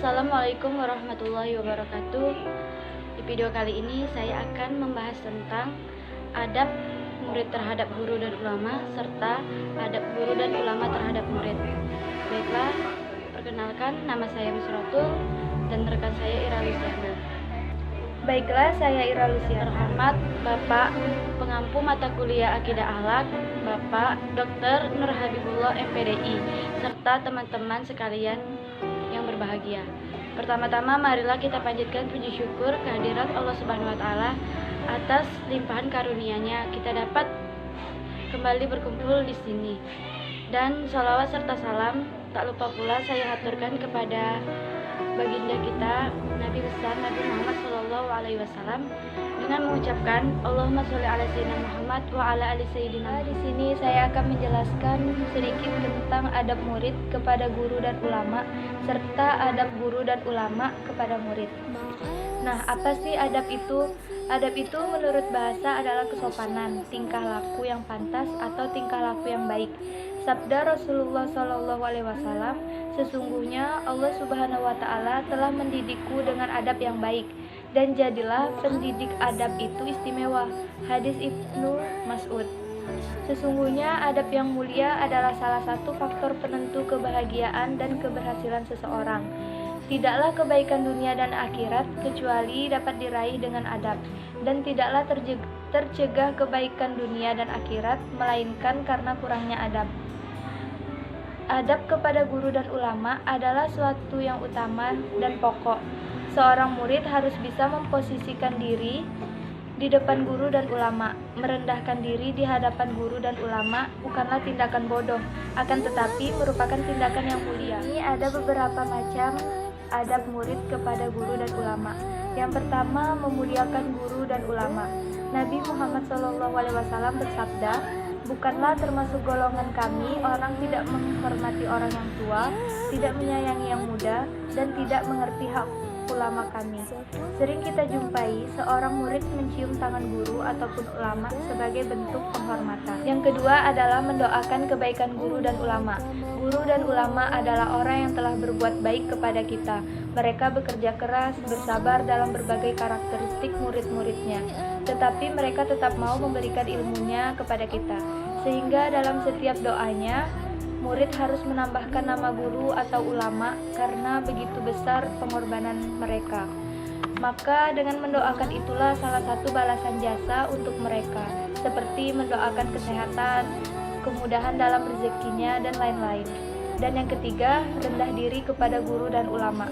Assalamualaikum warahmatullahi wabarakatuh. Di video kali ini saya akan membahas tentang adab murid terhadap guru dan ulama serta adab guru dan ulama terhadap murid. Baiklah, perkenalkan, nama saya Misratul dan rekan saya Ira Luciana. Baiklah, saya Ira Luciana. Terhormat Bapak Pengampu Mata Kuliah Akidah Akhlak, Bapak Dr. Nur Habibullah MPDI, serta teman-teman sekalian yang berbahagia. Pertama-tama marilah kita panjatkan puji syukur kehadirat Allah Subhanahu wa taala atas limpahan karunia-Nya kita dapat kembali berkumpul di sini. Dan sholawat serta salam tak lupa pula saya haturkan kepada baginda kita Nabi besar Nabi Muhammad SAW dengan mengucapkan Allahumma sholli ala sayyidina Muhammad wa ala ali sayyidina. Di sini saya akan menjelaskan sedikit tentang adab murid kepada guru dan ulama serta adab guru dan ulama kepada murid. Nah, apa sih adab itu? Adab itu menurut bahasa adalah kesopanan, tingkah laku yang pantas atau tingkah laku yang baik. Sabda Rasulullah SAW, sesungguhnya Allah Subhanahu wa taala telah mendidikku dengan adab yang baik, dan jadilah pendidik adab itu istimewa. Hadis Ibnu Mas'ud. Sesungguhnya adab yang mulia adalah salah satu faktor penentu kebahagiaan dan keberhasilan seseorang. Tidaklah kebaikan dunia dan akhirat kecuali dapat diraih dengan adab, dan tidaklah tercegah kebaikan dunia dan akhirat melainkan karena kurangnya adab. Adab kepada guru dan ulama adalah suatu yang utama dan pokok. Seorang murid harus bisa memposisikan diri di depan guru dan ulama. Merendahkan diri di hadapan guru dan ulama bukanlah tindakan bodoh, akan tetapi merupakan tindakan yang mulia. Ini ada beberapa macam adab murid kepada guru dan ulama. Yang pertama, memuliakan guru dan ulama. Nabi Muhammad SAW bersabda, "Bukanlah termasuk golongan kami orang tidak menghormati orang yang tua, tidak menyayangi yang muda, dan tidak mengerti hak ulama kami." Sering kita jumpai seorang murid mencium tangan guru ataupun ulama sebagai bentuk penghormatan. Yang kedua adalah mendoakan kebaikan guru dan ulama. Guru dan ulama adalah orang yang telah berbuat baik kepada kita. Mereka bekerja keras, bersabar dalam berbagai karakteristik murid-muridnya, tetapi mereka tetap mau memberikan ilmunya kepada kita. Sehingga dalam setiap doanya, murid harus menambahkan nama guru atau ulama karena begitu besar pengorbanan mereka. Maka dengan mendoakan itulah salah satu balasan jasa untuk mereka, seperti mendoakan kesehatan, kemudahan dalam rezekinya, dan lain-lain. Dan yang ketiga, rendah diri kepada guru dan ulama.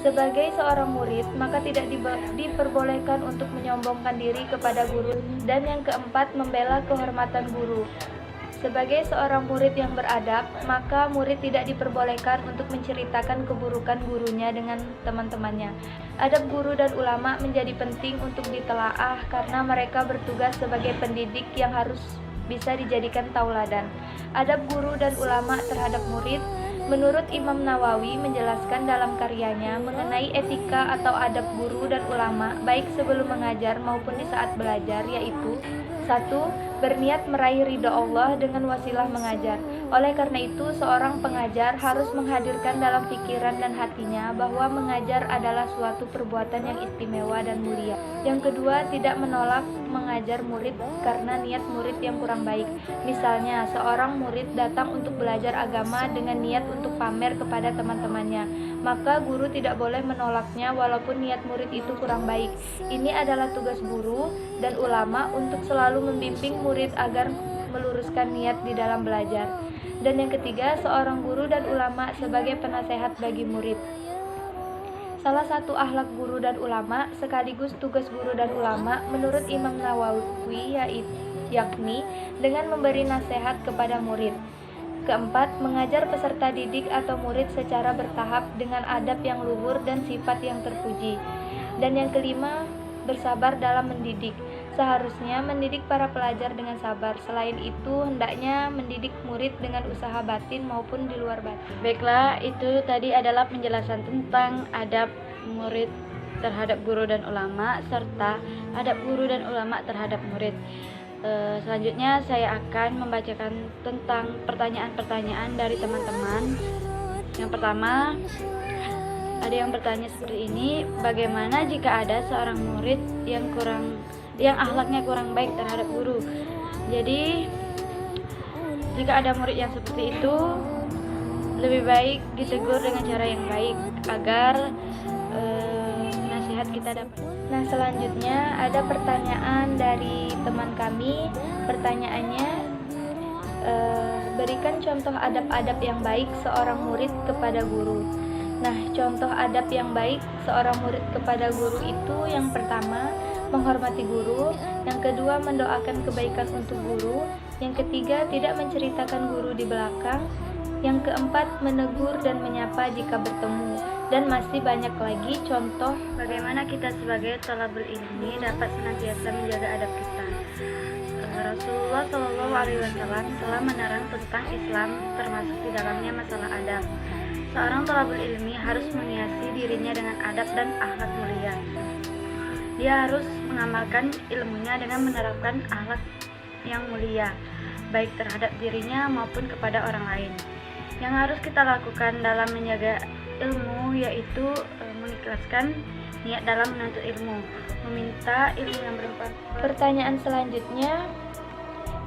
Sebagai seorang murid, maka tidak diperbolehkan untuk menyombongkan diri kepada guru. Dan yang keempat, membela kehormatan guru. Sebagai seorang murid yang beradab, maka murid tidak diperbolehkan untuk menceritakan keburukan gurunya dengan teman-temannya. Adab guru dan ulama menjadi penting untuk ditelaah karena mereka bertugas sebagai pendidik yang harus bisa dijadikan tauladan. Adab guru dan ulama terhadap murid, menurut Imam Nawawi menjelaskan dalam karyanya mengenai etika atau adab guru dan ulama baik sebelum mengajar maupun di saat belajar, yaitu 1. Berniat meraih ridha Allah dengan wasilah mengajar. Oleh karena itu, seorang pengajar harus menghadirkan dalam pikiran dan hatinya bahwa mengajar adalah suatu perbuatan yang istimewa dan mulia. Yang kedua, tidak menolak mengajar murid karena niat murid yang kurang baik. Misalnya, seorang murid datang untuk belajar agama dengan niat untuk pamer kepada teman-temannya, maka guru tidak boleh menolaknya walaupun niat murid itu kurang baik. Ini adalah tugas guru dan ulama untuk selalu membimbing murid agar meluruskan niat di dalam belajar. Dan yang ketiga, seorang guru dan ulama sebagai penasehat bagi murid. Salah satu akhlak guru dan ulama sekaligus tugas guru dan ulama menurut Imam Nawawi yakni dengan memberi nasihat kepada murid. Keempat, mengajar peserta didik atau murid secara bertahap dengan adab yang luhur dan sifat yang terpuji. Dan yang kelima, bersabar dalam mendidik. Seharusnya mendidik para pelajar dengan sabar. Selain itu, hendaknya mendidik murid dengan usaha batin maupun di luar batin. Baiklah, itu tadi adalah penjelasan tentang adab murid terhadap guru dan ulama serta adab guru dan ulama terhadap murid. Selanjutnya saya akan membacakan tentang pertanyaan-pertanyaan dari teman-teman. Yang pertama, Ada yang bertanya seperti ini, bagaimana jika ada seorang murid yang akhlaknya kurang baik terhadap guru? Jadi, jika ada murid yang seperti itu, lebih baik ditegur dengan cara yang baik agar nasihat kita dapat. Nah, selanjutnya ada pertanyaan dari teman kami. Pertanyaannya, berikan contoh adab-adab yang baik seorang murid kepada guru. Nah, contoh adab yang baik seorang murid kepada guru itu yang pertama, menghormati guru, yang kedua, mendoakan kebaikan untuk guru, yang ketiga, tidak menceritakan guru di belakang, yang keempat, menegur dan menyapa jika bertemu, dan masih banyak lagi contoh bagaimana kita sebagai thalabul ilmi dapat senantiasa menjaga adab kita. Rasulullah SAW telah menerang tentang Islam, termasuk di dalamnya masalah adab. Seorang thalabul ilmi harus menghiasi dirinya dengan adab dan akhlak mulia. Dia harus mengamalkan ilmunya dengan menerapkan akhlak yang mulia, baik terhadap dirinya maupun kepada orang lain. Yang harus kita lakukan dalam menjaga ilmu yaitu mengikhlaskan niat dalam menuntut ilmu, meminta ilmu yang bermanfaat. Pertanyaan selanjutnya,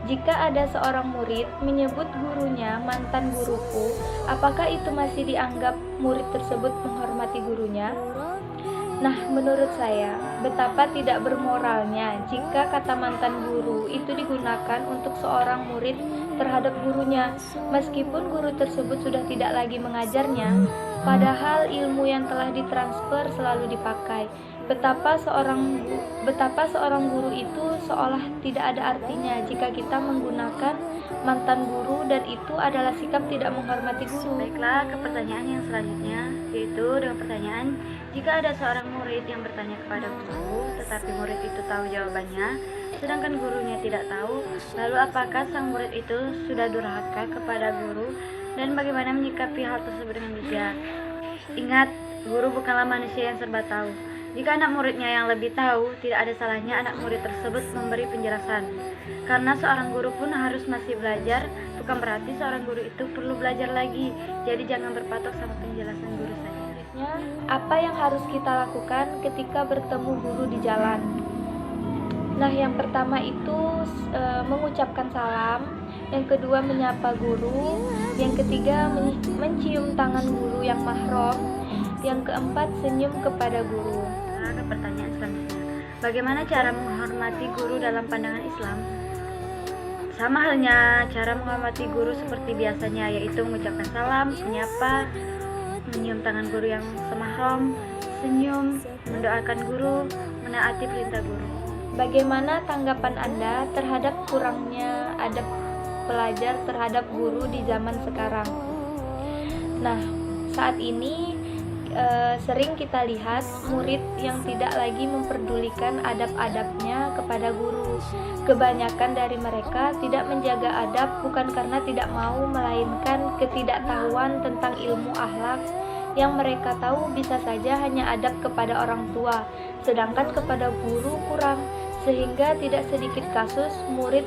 jika ada seorang murid menyebut gurunya mantan guruku, apakah itu masih dianggap murid tersebut menghormati gurunya? Nah, menurut saya, betapa tidak bermoralnya jika kata mantan guru itu digunakan untuk seorang murid terhadap gurunya, meskipun guru tersebut sudah tidak lagi mengajarnya, padahal ilmu yang telah ditransfer selalu dipakai. Betapa seorang guru itu seolah tidak ada artinya jika kita menggunakan mantan guru, dan itu adalah sikap tidak menghormati guru. Baiklah, ke pertanyaan yang selanjutnya, yaitu dengan pertanyaan, jika ada seorang murid yang bertanya kepada guru, tetapi murid itu tahu jawabannya, sedangkan gurunya tidak tahu, lalu apakah sang murid itu sudah durhaka kepada guru, dan bagaimana menyikapi hal tersebut dengan bijak? Ingat, guru bukanlah manusia yang serba tahu. Jika anak muridnya yang lebih tahu, tidak ada salahnya anak murid tersebut memberi penjelasan. Karena seorang guru pun harus masih belajar, bukan berarti seorang guru itu perlu belajar lagi. Jadi jangan berpatok sama penjelasan guru saja. Apa yang harus kita lakukan ketika bertemu guru di jalan? Nah, yang pertama itu mengucapkan salam, yang kedua menyapa guru, yang ketiga mencium tangan guru yang mahram, yang keempat senyum kepada guru. Nah, pertanyaan selanjutnya, bagaimana cara menghormati guru dalam pandangan Islam? Sama halnya cara menghormati guru seperti biasanya, yaitu mengucapkan salam, menyapa, menyium tangan guru yang semahram, senyum, mendoakan guru, menaati perintah guru. Bagaimana tanggapan Anda terhadap kurangnya adab pelajar terhadap guru di zaman sekarang? Nah, saat ini sering kita lihat murid yang tidak lagi memperdulikan adab-adabnya kepada guru. Kebanyakan dari mereka tidak menjaga adab bukan karena tidak mau, melainkan ketidaktahuan tentang ilmu akhlak. Yang mereka tahu bisa saja hanya adab kepada orang tua, sedangkan kepada guru kurang, sehingga tidak sedikit kasus murid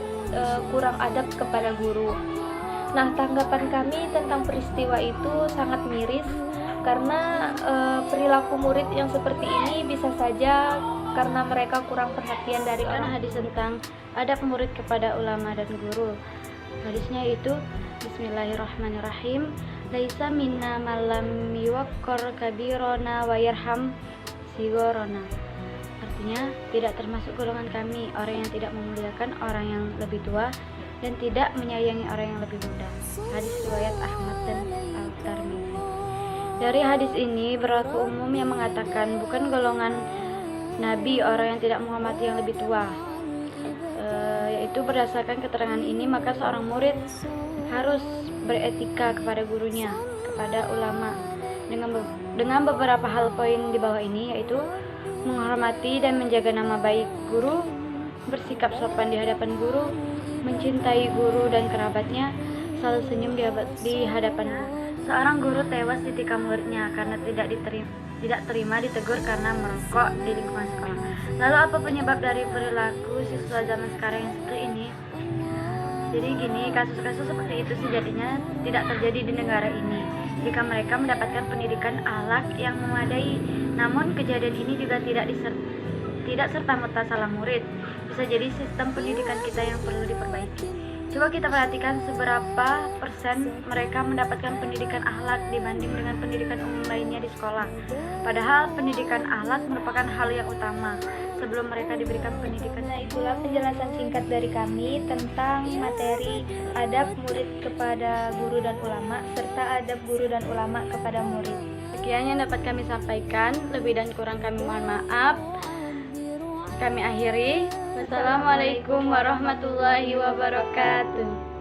kurang adab kepada guru. Nah, tanggapan kami tentang peristiwa itu sangat miris, karena perilaku murid yang seperti ini bisa saja karena mereka kurang perhatian dari orang. Hadis tentang adab murid kepada ulama dan guru. Hadisnya itu Bismillahirrahmanirrahim. Laisa minna malam yuwaqqar kabirona wa yarham sigorona. Artinya, tidak termasuk golongan kami orang yang tidak memuliakan orang yang lebih tua dan tidak menyayangi orang yang lebih muda. Hadis riwayat Ahmad dan Al-Tirmidzi. Dari hadis ini berlaku umum yang mengatakan bukan golongan Nabi orang yang tidak menghormati yang lebih tua. Yaitu berdasarkan keterangan ini maka seorang murid harus beretika kepada gurunya, kepada ulama dengan beberapa hal poin di bawah ini, yaitu menghormati dan menjaga nama baik guru, bersikap sopan di hadapan guru, mencintai guru dan kerabatnya, selalu senyum di hadapan. Seorang guru tewas ditikam muridnya karena tidak terima ditegur karena merokok di lingkungan sekolah. Lalu apa penyebab dari perilaku siswa zaman sekarang yang seperti ini? Jadi gini, kasus-kasus seperti itu sejatinya tidak terjadi di negara ini. jika mereka mendapatkan pendidikan akhlak yang memadai. Namun kejadian ini juga tidak serta-merta salah murid. Bisa jadi sistem pendidikan kita yang perlu diperbaiki. Coba kita perhatikan seberapa persen mereka mendapatkan pendidikan akhlak dibanding dengan pendidikan umum lainnya di sekolah. Padahal pendidikan akhlak merupakan hal yang utama sebelum mereka diberikan pendidikan. Nah, itulah penjelasan singkat dari kami tentang materi adab murid kepada guru dan ulama serta adab guru dan ulama kepada murid. Sekian yang dapat kami sampaikan, lebih dan kurang kami mohon maaf. Kami akhiri. Wassalamualaikum warahmatullahi wabarakatuh.